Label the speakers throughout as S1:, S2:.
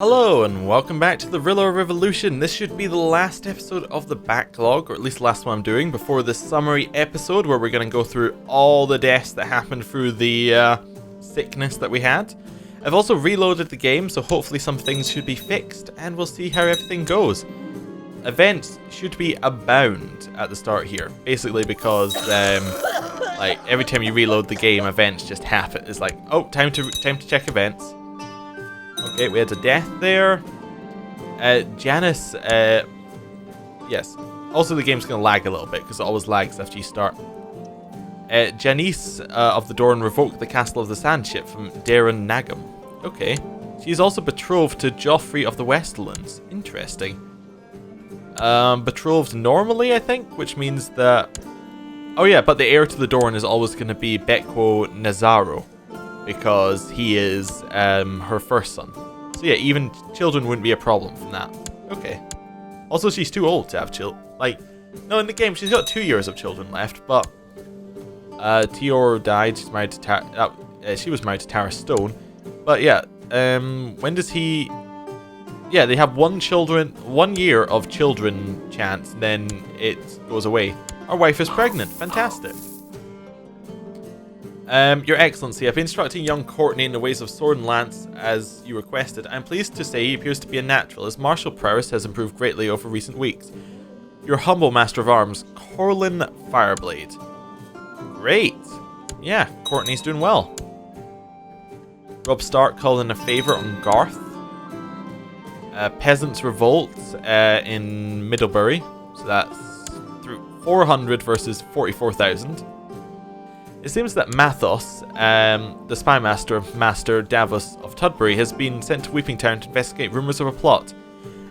S1: Hello and welcome back to the Rilla Revolution. This should be the last episode of the backlog, or at least the last one I'm doing, before this summary episode where we're going to go through all the deaths that happened through the sickness that we had. I've also reloaded the game, so hopefully some things should be fixed, and we'll see how everything goes. Events should be abound at the start here, basically because like every time you reload the game, events just happen. It's like, oh, time to check events. Okay, we had a death there. Janice, yes. Also, the game's going to lag a little bit, because it always lags after you start. Janice of the Dorn revoked the Castle of the Sandship from Darren Nagam. Okay. She's also betrothed to Joffrey of the Westerlands. Interesting. Betrothed normally, I think, which means that... Oh yeah, but the heir to the Dorn is always going to be Becco Nazaro, because he is her first son. So yeah, even children wouldn't be a problem from that. Okay. Also, she's too old to have children. Like, no, in the game, she's got 2 years of children left, but Tior died. She's married to she was married to Tara Stone. But yeah, when does he... Yeah, they have 1 year of children chance, and then it goes away. Our wife is pregnant. Fantastic. Your Excellency, I've been instructing young Courtney in the ways of sword and lance as you requested. I'm pleased to say he appears to be a natural. His martial prowess has improved greatly over recent weeks. Your humble master of arms, Corlin Fireblade. Great. Yeah, Courtney's doing well. Rob Stark called in a favour on Garth. Peasants Revolt in Middlebury. So that's through 400 versus 44,000. It seems that Mathos, the spy master, Master Davos of Tudbury, has been sent to Weeping Town to investigate rumours of a plot.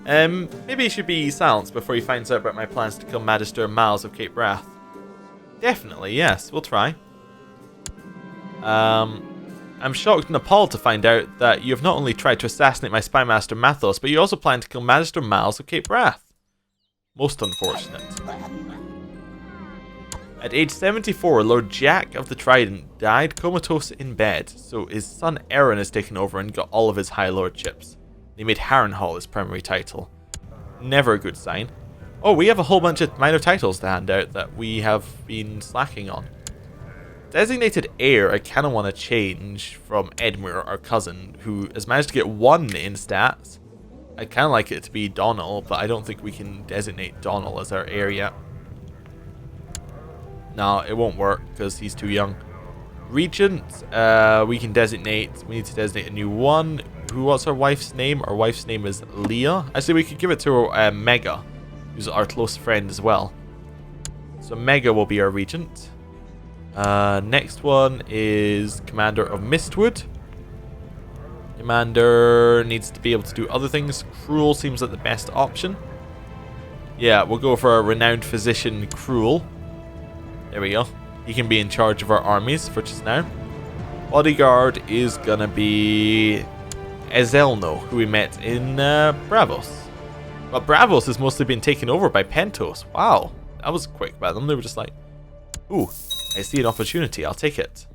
S1: Maybe he should be silenced before he finds out about my plans to kill Magister Miles of Cape Wrath. Definitely, yes, we'll try. I'm shocked and appalled to find out that you have not only tried to assassinate my spy master Mathos, but you also plan to kill Magister Miles of Cape Wrath. Most unfortunate. At age 74, Lord Jack of the Trident died comatose in bed, so his son Aaron has taken over and got all of his high lordships. They made Harrenhal his primary title. Never a good sign. Oh, we have a whole bunch of minor titles to hand out that we have been slacking on. Designated heir, I kind of want to change from Edmure, our cousin, who has managed to get 1 in stats. I'd kind of like it to be Donnell, but I don't think we can designate Donnell as our heir yet. No, it won't work because he's too young. Regent, we need to designate a new one. What's our wife's name? Our wife's name is Leah. Actually, we could give it to Mega, who's our close friend as well. So Mega will be our regent. Next one is Commander of Mistwood. Commander needs to be able to do other things. Cruel seems like the best option. Yeah, we'll go for a renowned physician, Cruel. There we go. He can be in charge of our armies for just now. Bodyguard is gonna be Ezelno, who we met in Bravos. But Bravos has mostly been taken over by Pentos. Wow, that was quick by them. They were just like, ooh, I see an opportunity, I'll take it.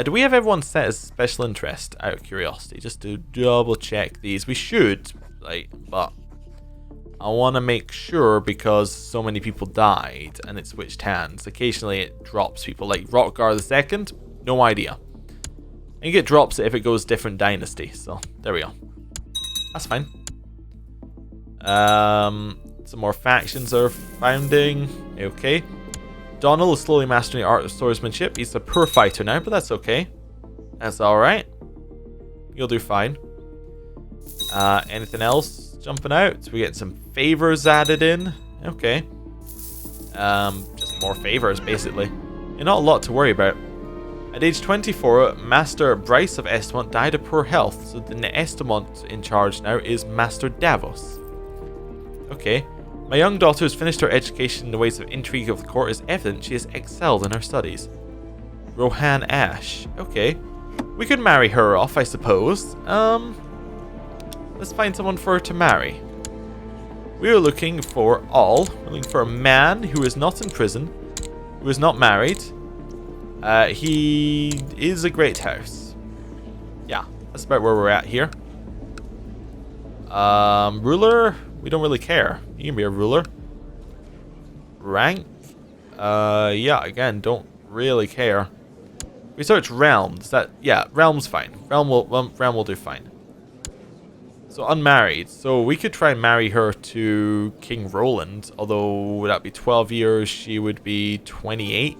S1: Do we have everyone set as special interest, out of curiosity? Just to double check these. We should, but I want to make sure because so many people died and it switched hands. Occasionally it drops people, like Rockgar II, no idea. I think it drops it if it goes different dynasty, so there we go. That's fine. Some more factions are founding. Okay. Donald is slowly mastering the art of swordsmanship. He's a poor fighter now, but that's okay. That's alright. You'll do fine. Anything else jumping out? We get some favors added in. Okay. Just more favors, basically. And not a lot to worry about. At age 24, Master Bryce of Estamont died of poor health, so the Estamont in charge now is Master Davos. Okay. My young daughter has finished her education in the ways of intrigue of the court. Is evident she has excelled in her studies. Rohan Ash. Okay. We could marry her off, I suppose. Let's find someone for her to marry. We are looking for We're looking for a man who is not in prison, who is not married. He is a great house. Yeah, that's about where we're at here. Ruler? We don't really care. You can be a ruler. Rank? Yeah, again, don't really care. We search realms. Yeah, realm's fine. Realm will do fine. So unmarried. So we could try and marry her to King Roland. Although would that be 12 years? She would be 28.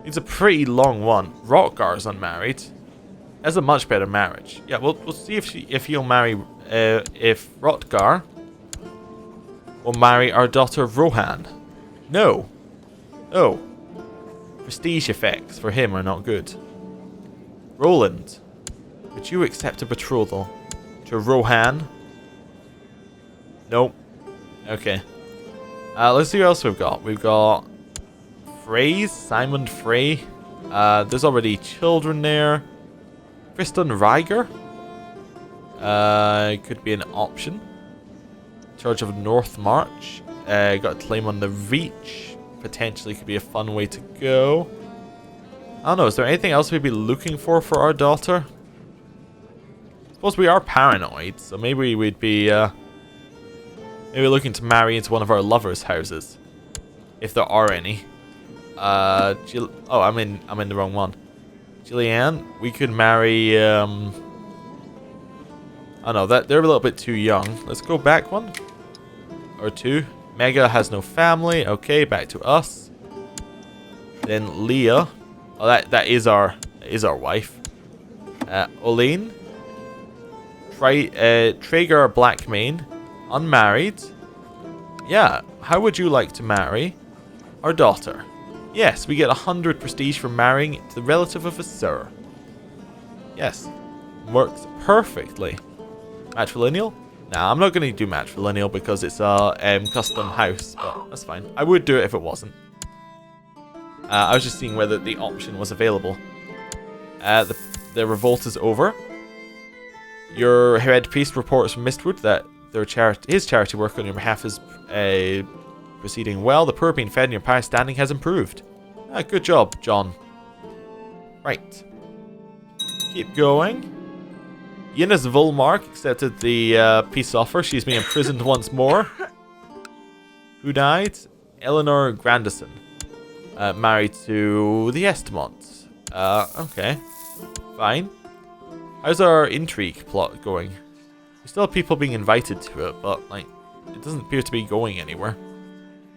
S1: It's a pretty long one. Rotgar's unmarried. That's a much better marriage. Yeah, we'll see if he'll marry. If Rotgar will marry our daughter Rohan. No. Oh. Prestige effects for him are not good. Roland, would you accept a betrothal to Rohan? Nope. Okay. Let's see what else we've got. We've got Frey's, Simon Frey. There's already children there. Tristan Ryger. Could be an option. In charge of North March. Got a claim on the Reach. Potentially could be a fun way to go. I don't know, is there anything else we'd be looking for our daughter? I suppose we are paranoid, so maybe we'd be maybe looking to marry into one of our lovers' houses. If there are any. Oh, I'm in the wrong one. Jillian, we could marry oh no, they're a little bit too young. Let's go back one. Or two. Mega has no family. Okay, back to us. Then Leah. Oh, that is our wife. Oline. Traeger Blackmane. Unmarried. Yeah. How would you like to marry our daughter? Yes, we get 100 prestige for marrying the relative of a sir. Yes. Works perfectly. Matrilineal? Nah, I'm not going to do matrilineal because it's a custom house, but that's fine. I would do it if it wasn't. I was just seeing whether the option was available. The revolt is over. Your head priest reports from Mistwood that his charity work on your behalf is proceeding well. The poor being fed and your pious standing has improved. Good job, John. Right. Keep going. Yenne's Volmark accepted the peace offer. She's been imprisoned once more. Who died? Eleanor Grandison. Married to the Estemonts. Okay. Fine. How's our intrigue plot going? We still have people being invited to it, but like, it doesn't appear to be going anywhere.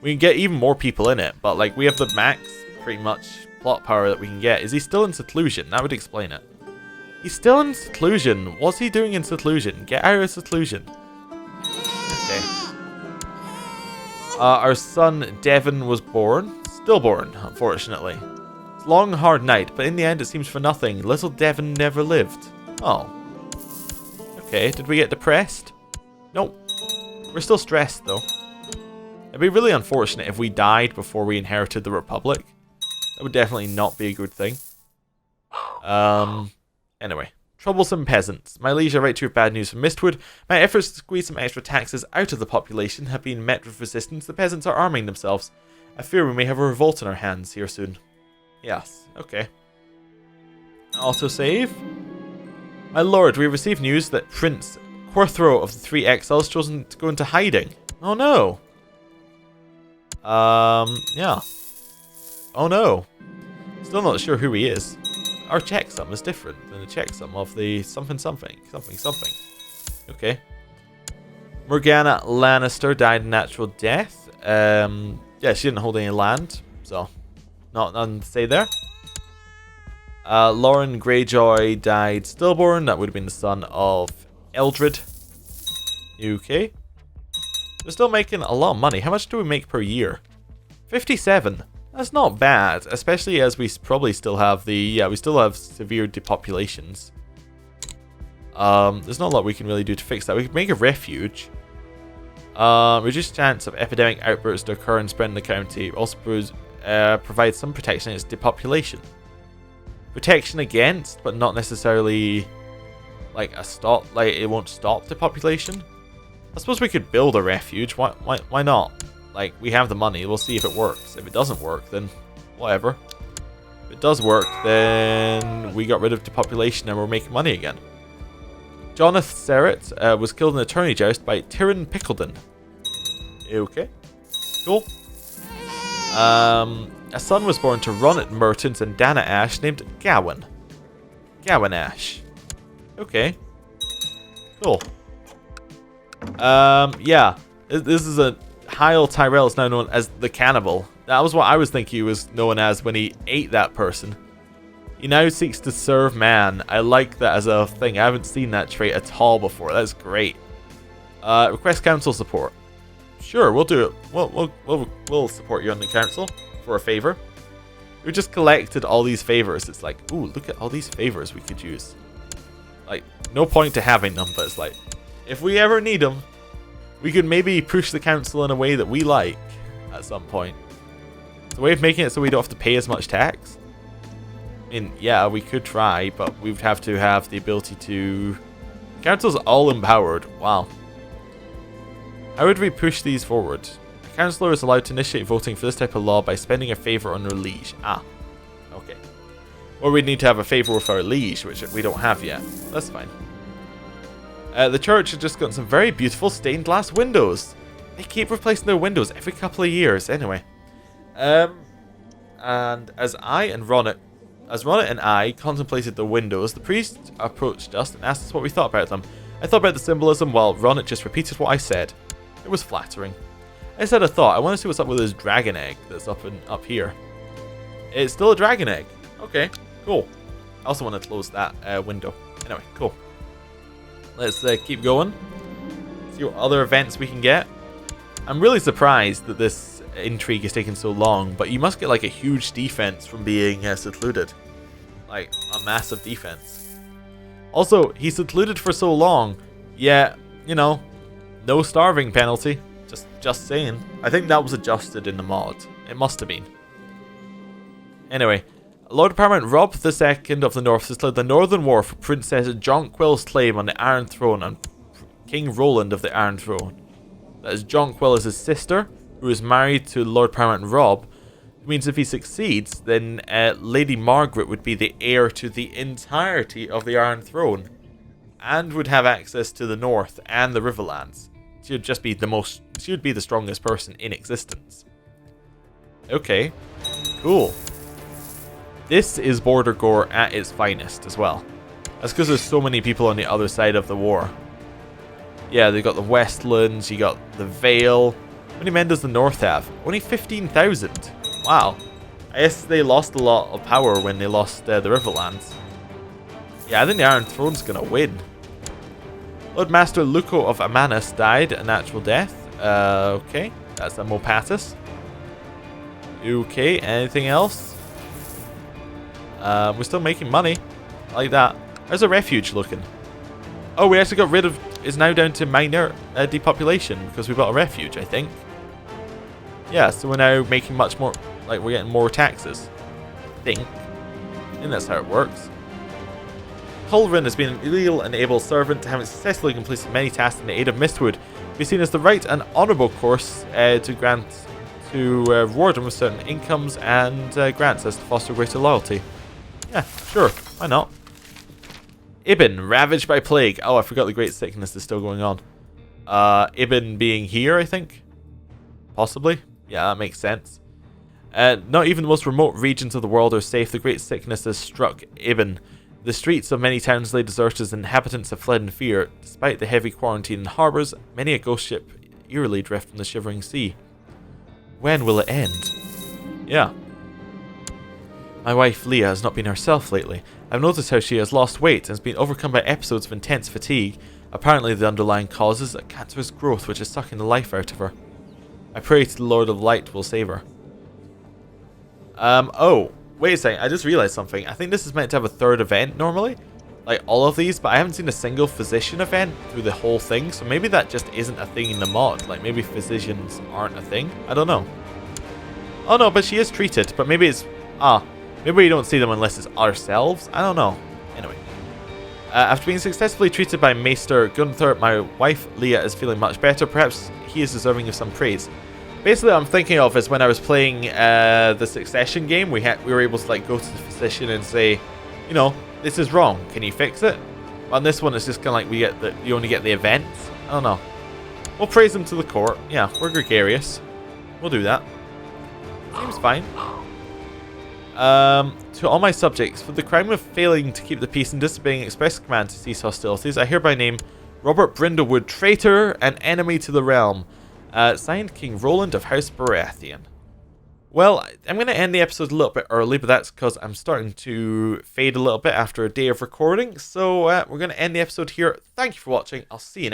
S1: We can get even more people in it, but like, we have the max, pretty much, plot power that we can get. Is he still in seclusion? That would explain it. He's still in seclusion. What's he doing in seclusion? Get out of seclusion. Okay. Our son Devon was born. Stillborn, unfortunately. It's a long, hard night, but in the end it seems for nothing. Little Devon never lived. Oh. Okay, did we get depressed? Nope. We're still stressed, though. It'd be really unfortunate if we died before we inherited the Republic. That would definitely not be a good thing. Anyway. Troublesome peasants. My liege, I write to you bad news from Mistwood. My efforts to squeeze some extra taxes out of the population have been met with resistance. The peasants are arming themselves. I fear we may have a revolt in our hands here soon. Yes, okay. Autosave. My lord, we received news that Prince Quarthro of the Three Exiles chosen to go into hiding. Oh no. Yeah. Oh no. Still not sure who he is. Our checksum is different than the checksum of the something. Okay. Morgana Lannister died a natural death. Yeah, she didn't hold any land, so nothing to say there. Lauren Greyjoy died stillborn. That would have been the son of Eldred. Okay. We're still making a lot of money. How much do we make per year? 57. That's not bad, especially as we probably still have we still have severe depopulations. There's not a lot we can really do to fix that. We could make a refuge. Reduced chance of epidemic outbursts to occur and spread in the county. Also provides some protection against depopulation. Protection against, but not necessarily like a stop. Like it won't stop depopulation. I suppose we could build a refuge. Why not? Like, we have the money. We'll see if it works. If it doesn't work, then whatever. If it does work, then we got rid of depopulation and we're making money again. Jonathan Serret was killed in a tourney joust by Tyrion Pickledon. Okay. Cool. A son was born to Ronnet Mertens and Dana Ash named Gawain. Gawain Ash. Okay. Cool. Yeah. This is a Hyle Tyrell is now known as the Cannibal. That was what I was thinking he was known as when he ate that person. He now seeks to serve man. I like that as a thing. I haven't seen that trait at all before. That's great. Request council support. Sure, we'll do it. We'll support you on the council for a favor. We just collected all these favors. It's like, ooh, look at all these favors we could use. Like, no point to having them, but it's like, if we ever need them, we could maybe push the council in a way that we like at some point. It's a way of making it so we don't have to pay as much tax. I mean, yeah, we could try, but we'd have to have the ability to... The council's all empowered. Wow. How would we push these forward? A councillor is allowed to initiate voting for this type of law by spending a favour on their liege. Ah, okay. Or we'd need to have a favour with our liege, which we don't have yet. That's fine. The church has just gotten some very beautiful stained glass windows. They keep replacing their windows every couple of years, anyway. And as Ronnet and I contemplated the windows, the priest approached us and asked us what we thought about them. I thought about the symbolism while Ronnet just repeated what I said. It was flattering. I said I thought, I want to see what's up with this dragon egg that's up here. It's still a dragon egg. Okay, cool. I also want to close that window. Anyway, cool. Let's keep going. See what other events we can get. I'm really surprised that this intrigue is taking so long, but you must get like a huge defense from being secluded. Like, a massive defense. Also, he's secluded for so long, yet, you know, no starving penalty. Just saying. I think that was adjusted in the mod. It must have been. Anyway, Lord Paramount Rob II of the North has declared the Northern War for Princess Jonquil's claim on the Iron Throne and King Roland of the Iron Throne. That is, Jonquil is his sister, who is married to Lord Paramount Rob. It means if he succeeds, then Lady Margaret would be the heir to the entirety of the Iron Throne, and would have access to the North and the Riverlands. She would just be she would be the strongest person in existence. Okay, cool. This is Border Gore at its finest as well. That's because there's so many people on the other side of the war. Yeah, they got the Westlands, you got the Vale. How many men does the North have? Only 15,000. Wow. I guess they lost a lot of power when they lost the Riverlands. Yeah, I think the Iron Throne's gonna win. Lord Master Luco of Amanus died a natural death. Okay, that's a Mopatis. Okay, anything else? We're still making money. I like that. How's the refuge looking? Oh, we actually got rid of... It's now down to minor depopulation because we got a refuge, I think. Yeah, so we're now making much more... Like, we're getting more taxes. I think that's how it works. Culverin has been a real and able servant, having successfully completed many tasks in the aid of Mistwood. Be seen as the right and honourable course to reward him with certain incomes and grants as to foster greater loyalty. Yeah, sure, why not? Ibn, ravaged by plague. Oh, I forgot the great sickness is still going on. Ibn being here, I think? Possibly? Yeah, that makes sense. Not even the most remote regions of the world are safe. The great sickness has struck Ibn. The streets of many towns lay deserted as inhabitants have fled in fear. Despite the heavy quarantine in harbours, many a ghost ship eerily drift from the shivering sea. When will it end? Yeah. My wife Leah has not been herself lately. I've noticed how she has lost weight and has been overcome by episodes of intense fatigue. Apparently the underlying cause is a cancerous growth which is sucking the life out of her. I pray to the Lord of Light will save her. Oh, wait a second, I just realized something. I think this is meant to have a third event normally. Like all of these, but I haven't seen a single physician event through the whole thing, so maybe that just isn't a thing in the mod. Like maybe physicians aren't a thing. I don't know. Oh no, but she is treated, but maybe it's... maybe we don't see them unless it's ourselves. I don't know. Anyway. After being successfully treated by Maester Gunther, my wife Leah is feeling much better. Perhaps he is deserving of some praise. Basically, what I'm thinking of is when I was playing the Succession game, we were able to like go to the physician and say, you know, this is wrong. Can you fix it? On this one, it's just kind of like you only get the events. I don't know. We'll praise them to the court. Yeah, we're gregarious. We'll do that. Seems fine. To all my subjects, for the crime of failing to keep the peace and disobeying express command to cease hostilities, I hereby name Robert Brindlewood, traitor and enemy to the realm. Signed, King Roland of House Baratheon. Well, I'm going to end the episode a little bit early, but that's because I'm starting to fade a little bit after a day of recording. So we're going to end the episode here. Thank you for watching. I'll see you next time.